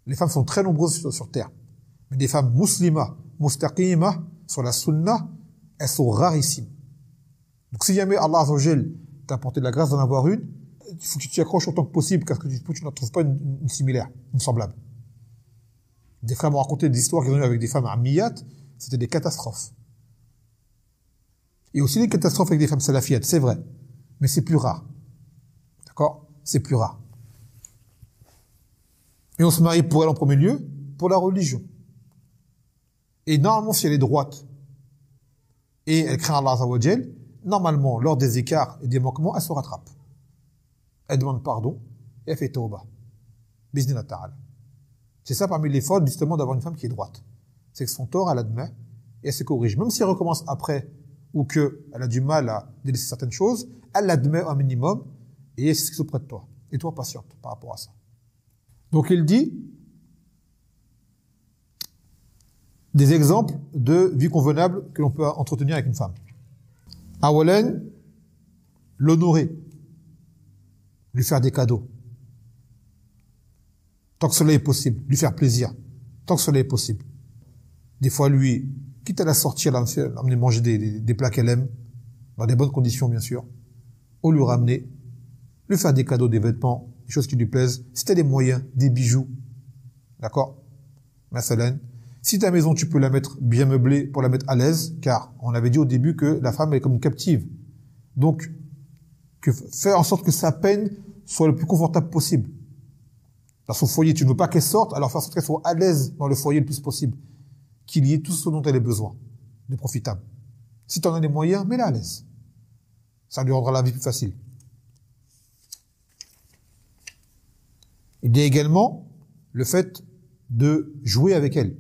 [SPEAKER 1] Les femmes sont très nombreuses sur Terre. Mais des femmes musulmanes, mustaqima, sur la sunna, elles sont rarissimes. Donc si jamais Allah Azza wa Jal t'a apporté de la grâce d'en avoir une, il faut que tu t'y accroches autant que possible, parce que tu n'en trouves pas une similaire, une semblable. Des femmes ont raconté des histoires qu'ils ont eues avec des femmes ammiyat, c'était des catastrophes. Et aussi des catastrophes avec des femmes salafiyates, c'est vrai, mais c'est plus rare. D'accord? C'est plus rare. Et on se marie pour elle en premier lieu, pour la religion. Et normalement, si elle est droite, et elle craint Allah Azza wa Jal, normalement, lors des écarts et des manquements, elle se rattrape. Elle demande pardon, et elle fait tawbah. Biznillah ta'ala. C'est ça parmi les fautes, justement, d'avoir une femme qui est droite. C'est que son tort, elle admet, et elle se corrige. Même si elle recommence après, ou qu'elle a du mal à délaisser certaines choses, elle l'admet un minimum, et elle s'excuse auprès de toi. Et toi, patiente par rapport à ça. Donc il dit des exemples de vie convenable que l'on peut entretenir avec une femme. Awalan, l'honorer, lui faire des cadeaux. Tant que cela est possible, lui faire plaisir. Tant que cela est possible. Des fois, lui, quitte à la sortir, l'amener manger des plats qu'elle aime, dans des bonnes conditions, bien sûr, ou lui ramener, lui faire des cadeaux, des vêtements, des choses qui lui plaisent. Si tu as des moyens, des bijoux, d'accord? Masalan. Si ta maison, tu peux la mettre bien meublée pour la mettre à l'aise, car on avait dit au début que la femme est comme une captive. Donc, faire en sorte que sa peine soit le plus confortable possible. Dans son foyer, tu ne veux pas qu'elle sorte, alors faire en sorte qu'elle soit à l'aise dans le foyer le plus possible. Qu'il y ait tout ce dont elle a besoin, de profitable. Si tu en as les moyens, mets-la à l'aise. Ça lui rendra la vie plus facile. Il y a également le fait de jouer avec elle.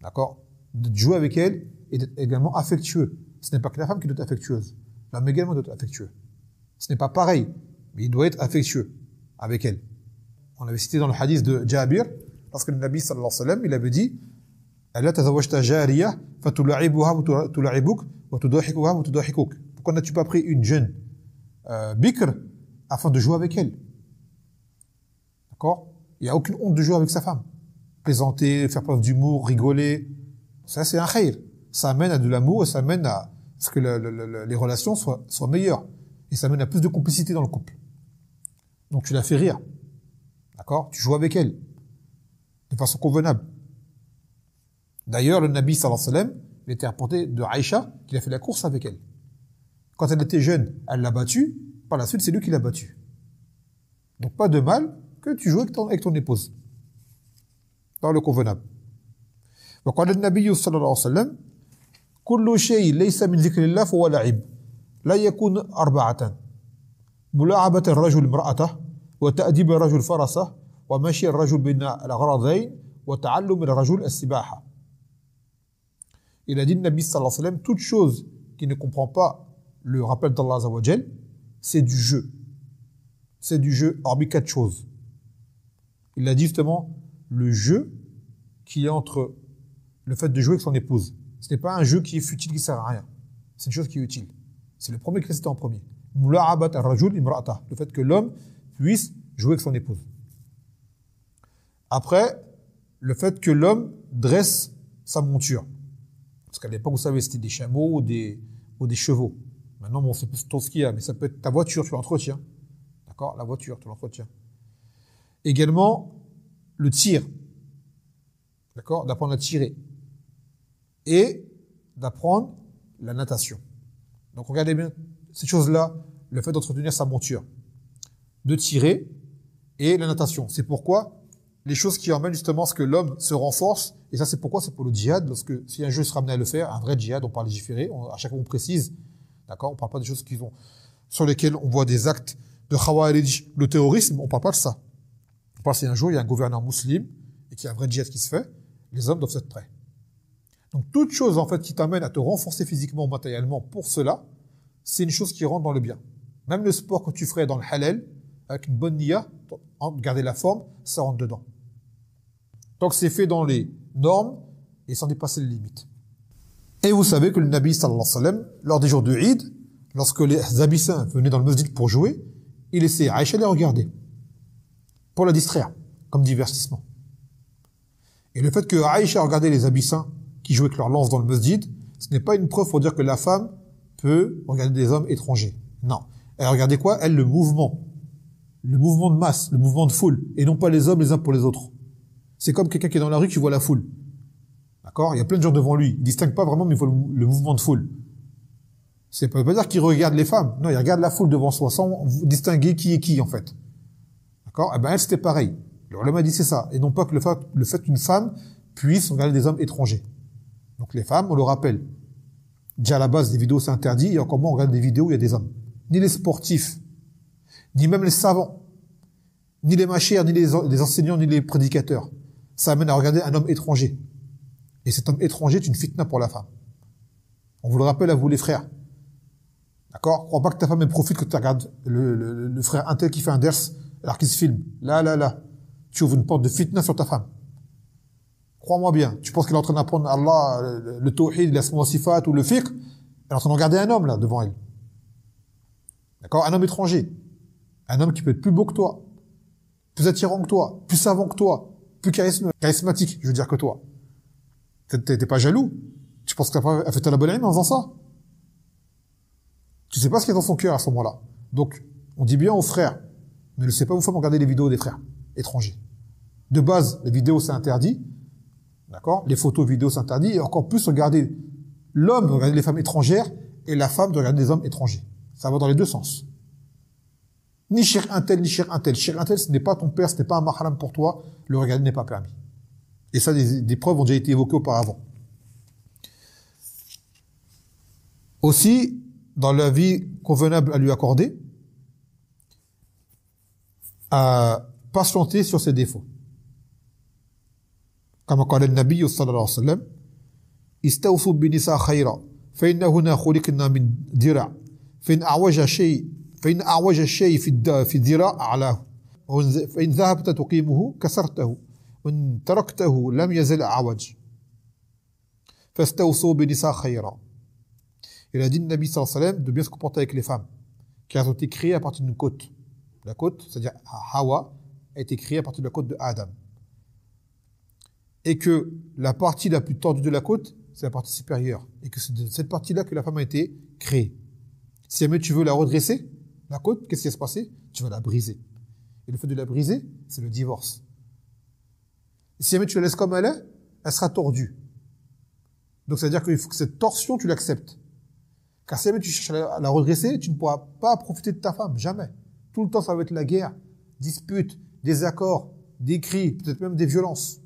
[SPEAKER 1] D'accord? De jouer avec elle et d'être également affectueux. Ce n'est pas que la femme qui doit être affectueuse. L'homme également doit être affectueux. Ce n'est pas pareil, mais il doit être affectueux avec elle. On avait cité dans le hadith de Jabir, parce que le Nabi sallallahu alayhi wa sallam, il avait dit Allah tazawajta jariyah fatula'ibuha wa tula'ibuk wa tudahikuha wa tudahikuk. Pourquoi n'as-tu pas pris une jeune bikr afin de jouer avec elle? D'accord? Il n'y a aucune honte de jouer avec sa femme. Plaisanter, faire preuve d'humour, rigoler, ça c'est un khayr. Ça amène à de l'amour et ça amène à ce que les relations soient meilleures. Et ça amène à plus de complicité dans le couple. Donc tu la fais rire. D'accord? Tu joues avec elle. De façon convenable. D'ailleurs, le Nabi sallallahu alayhi wa sallam, il était rapporté de Aïcha qu'il a fait la course avec elle. Quand elle était jeune, elle l'a battue. Par la suite, c'est lui qui l'a battue. Donc pas de mal que tu joues avec ton épouse. Dans le convenable. وقال النبي صلى الله عليه وسلم كل شيء ليس من ذكر الله فهو لعب لا يكون أربعة ملاعبة الرجل امرأته وتأديب الرجل فرسه ومشي الرجل بين الغرضين وتعلم الرجل السباحة. Il a dit, le Nabi sallallahu alayhi wa sallam, toute chose qui ne comprend pas le rappel d'Allah azza wa jal, c'est du jeu. C'est du jeu, hormis 4 choses. Il a dit justement, le jeu qui est entre le fait de jouer avec son épouse. Ce n'est pas un jeu qui est futile, qui sert à rien. C'est une chose qui est utile. C'est le premier qui est cité en premier. Mula'abat ar-rajul imra'atah. Le fait que l'homme puisse jouer avec son épouse. Après, le fait que l'homme dresse sa monture. Parce qu'à l'époque, vous savez, c'était des chameaux ou des chevaux. Maintenant, bon, c'est plus tout ce qu'il y a, mais ça peut être ta voiture, tu l'entretiens. D'accord? La voiture, tu l'entretiens. Également, le tir. D'accord? D'apprendre à tirer. Et d'apprendre la natation. Donc, regardez bien ces choses-là, le fait d'entretenir sa monture, de tirer et la natation. C'est pourquoi les choses qui emmènent justement à ce que l'homme se renforce, et ça c'est pourquoi c'est pour le djihad, lorsque si un jeu sera amené à le faire, un vrai djihad, on parle légiférer, à chaque fois on précise, d'accord, on parle pas des choses sur lesquelles on voit des actes de khawarij, le terrorisme, on parle pas de ça. On parle si un jour il y a un gouverneur musulman et qu'il y a un vrai djihad qui se fait, les hommes doivent être prêts. Donc toute chose en fait qui t'amène à te renforcer physiquement ou matériellement pour cela, c'est une chose qui rentre dans le bien. Même le sport que tu ferais dans le halal, avec une bonne niya, garder la forme, ça rentre dedans. Donc c'est fait dans les normes et sans dépasser les limites. Et vous savez que le Nabi sallallahu alayhi wa sallam, lors des jours de Eid, lorsque les Abyssins venaient dans le masjid pour jouer, il laissait Aïcha les regarder, pour la distraire, comme divertissement. Et le fait que Aïcha regardait les Abyssins qui jouaient avec leur lance dans le masjid, ce n'est pas une preuve pour dire que la femme peut regarder des hommes étrangers. Non. Elle regardait quoi? Elle, le mouvement de masse, le mouvement de foule, et non pas les hommes les uns pour les autres. C'est comme quelqu'un qui est dans la rue qui voit la foule. D'accord? Il y a plein de gens devant lui. Il distingue pas vraiment, mais il voit le mouvement de foule. Ça ne veut pas dire qu'il regarde les femmes. Non, il regarde la foule devant soi sans distinguer qui est qui, en fait. D'accord? Eh ben, elle, c'était pareil. Le ulama dit c'est ça. Et non pas que le fait qu'une femme puisse regarder des hommes étrangers. Donc, les femmes, on le rappelle. Déjà, à la base, des vidéos, c'est interdit. Et encore moins, on regarde des vidéos où il y a des hommes. Ni les sportifs, ni même les savants, ni les machères, ni les enseignants, ni les prédicateurs. Ça amène à regarder un homme étranger. Et cet homme étranger est une fitna pour la femme. On vous le rappelle à vous les frères. D'accord? Crois pas que ta femme elle profite que tu regardes le frère un tel qui fait un ders alors qu'il se filme. Là. Tu ouvres une porte de fitna sur ta femme. Crois-moi bien. Tu penses qu'elle est en train d'apprendre Allah, le tawhid, l'asma wa sifat ou le fiqh. Elle est en train de regarder un homme là devant elle. D'accord? Un homme étranger. Un homme qui peut être plus beau que toi, plus attirant que toi, plus savant que toi, plus charismatique, je veux dire, que toi. T'es pas jaloux? Tu penses qu'elle a fait la bonne aime en faisant ça? Tu sais pas ce qu'il y a dans son cœur à ce moment-là. Donc, on dit bien aux frères, ne laissez pas vos femmes regarder les vidéos des frères étrangers. De base, les vidéos c'est interdit, d'accord? Les photos, vidéos c'est interdit, et encore plus regarder l'homme de regarder les femmes étrangères et la femme de regarder les hommes étrangers. Ça va dans les deux sens. Ni cher un tel, ni cher un tel. Cher un tel, ce n'est pas ton père, ce n'est pas un mahram pour toi, le regarder n'est pas permis. Et ça, des preuves ont déjà été évoquées auparavant. Aussi, dans la vie convenable à lui accorder, à patienter sur ses défauts. Comme قال النبي صلى الله عليه وسلم استوصوا بالنساء خيرا فإنهن خلقن من ذراع فإن أعوج الشيء في الذراع أعلاه فإن ذهبت تقيمه كسرته وإن تركته لم يزل أعوج فاستوصوا بالنساء خيرا. Il a dit, le Nabi sallallahu alayhi wa sallam, de bien se comporter avec les femmes, car elles ont été créées à partir d'une côte. La côte, c'est-à-dire Hawa, a été créée à partir de la côte de Adam. Et que la partie la plus tordue de la côte, c'est la partie supérieure. Et que c'est de cette partie-là que la femme a été créée. Si jamais tu veux la redresser, la côte, qu'est-ce qui va se passer? Tu vas la briser. Et le fait de la briser, c'est le divorce. Et si jamais tu la laisses comme elle est, elle sera tordue. Donc, c'est-à-dire qu'il faut que cette torsion, tu l'acceptes. Car si jamais tu cherches à la redresser, tu ne pourras pas profiter de ta femme, jamais. Tout le temps, ça va être la guerre, dispute, désaccords, des cris, peut-être même des violences.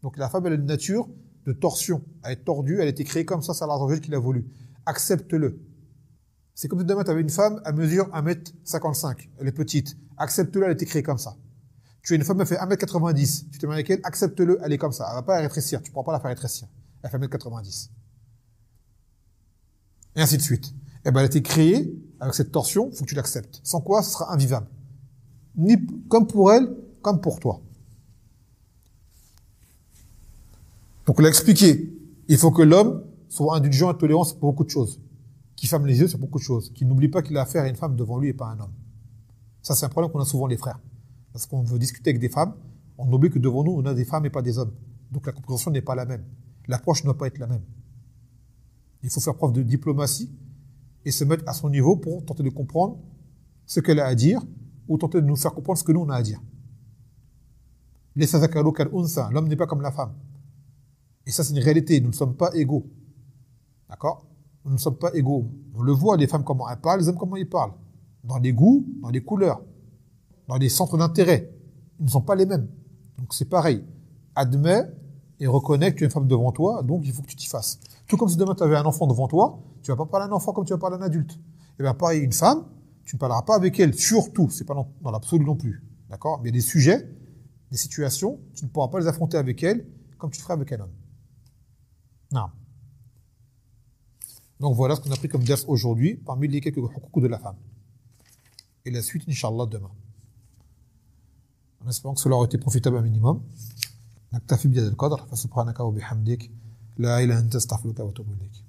[SPEAKER 1] Donc la femme, elle a une nature de torsion. Elle est tordue, elle a été créée comme ça, c'est Allah qui l'a voulu. Accepte-le. C'est comme si demain, tu avais une femme, elle mesure 1m55, elle est petite. Accepte-le, elle a été créée comme ça. Tu es une femme, elle fait 1m90. Tu te mets avec elle, accepte-le, elle est comme ça. Elle va pas rétrécir. Tu ne pourras pas la faire rétrécir. Elle fait 1m90. Et ainsi de suite. Eh ben, elle a été créée avec cette torsion, il faut que tu l'acceptes. Sans quoi, ce sera invivable. Ni comme pour elle, comme pour toi. Donc, on l'a expliqué. Il faut que l'homme soit indulgent et tolérant sur beaucoup de choses. Qu'il ferme les yeux sur beaucoup de choses. Qu'il n'oublie pas qu'il a affaire à une femme devant lui et pas un homme. Ça, c'est un problème qu'on a souvent les frères. Parce qu'on veut discuter avec des femmes, on oublie que devant nous, on a des femmes et pas des hommes. Donc la compréhension n'est pas la même. L'approche ne doit pas être la même. Il faut faire preuve de diplomatie et se mettre à son niveau pour tenter de comprendre ce qu'elle a à dire ou tenter de nous faire comprendre ce que nous, on a à dire. L'homme n'est pas comme la femme. Et ça, c'est une réalité. Nous ne sommes pas égaux. D'accord? Nous ne sommes pas égaux. On le voit, les femmes, comment elles parlent, les hommes, comment ils parlent. Dans les goûts, dans les couleurs, dans les centres d'intérêt. Ils ne sont pas les mêmes. Donc c'est pareil. Admets et reconnais que tu es une femme devant toi, donc il faut que tu t'y fasses. Tout comme si demain tu avais un enfant devant toi, tu ne vas pas parler à un enfant comme tu vas parler à un adulte. Et bien pareil, une femme, tu ne parleras pas avec elle, surtout, c'est pas dans l'absolu non plus. D'accord? Mais il y a des sujets, des situations, tu ne pourras pas les affronter avec elle comme tu le ferais avec un homme. Non. Donc voilà ce qu'on a pris comme ders aujourd'hui, parmi les quelques hukuk de la femme. Et la suite, Inch'Allah, demain. En espérant que cela aurait été profitable un minimum. نكتفي بهذا القدر فسبحانك وبحمدك لا إله إلا أنت أستغفرك وأتوب إليك